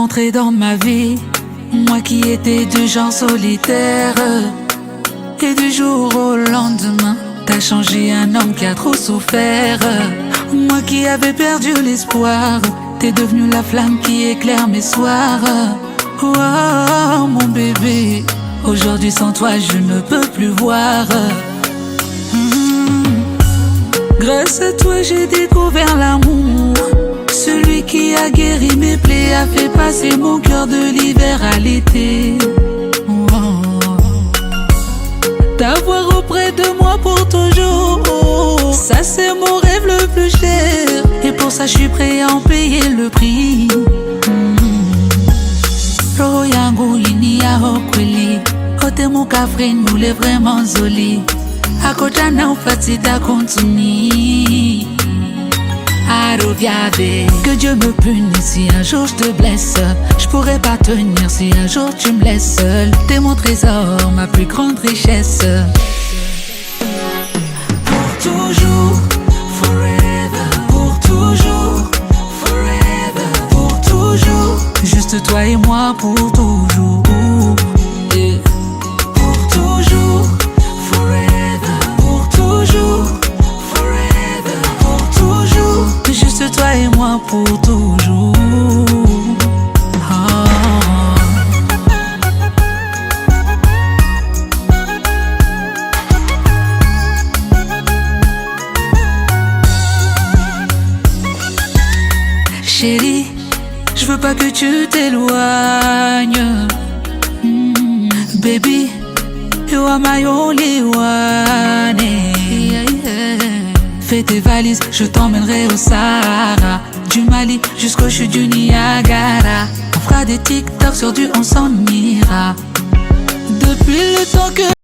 entré dans ma vie, moi qui étais du genre solitaire. Et du jour au lendemain, t'as changé un homme qui a trop souffert. Moi qui avais perdu l'espoir, t'es devenu la flamme qui éclaire mes soirs. Oh mon bébé, aujourd'hui sans toi je ne peux plus voir. Grâce à toi j'ai découvert l'amour, celui qui a guéri mes plaies, a fait passer mon cœur de l'hiver à l'été. T'avoir auprès de moi pour toujours, ça c'est mon rêve le plus cher, et pour ça je suis prêt à en payer le prix. Roho yangu ini ya kweli, kote mukafre nule vraiment zoli, akota na ufati ta kontuni. Que Dieu me punisse si un jour je te blesse. Je pourrais pas tenir si un jour tu me laisses seul. T'es mon trésor, ma plus grande richesse. Pour toujours, forever. Pour toujours, forever. Pour toujours, juste toi et moi pour toujours. Yeah. Pour toujours, forever. Pour toujours, forever. Pour toujours, juste toi et moi pour toujours. Chérie, je veux pas que tu t'éloignes. Baby, you are my only one. Fais tes valises, je t'emmènerai au Sahara, du Mali jusqu'au chute du Niagara. On fera des TikTok sur du on s'en ira. Depuis le temps que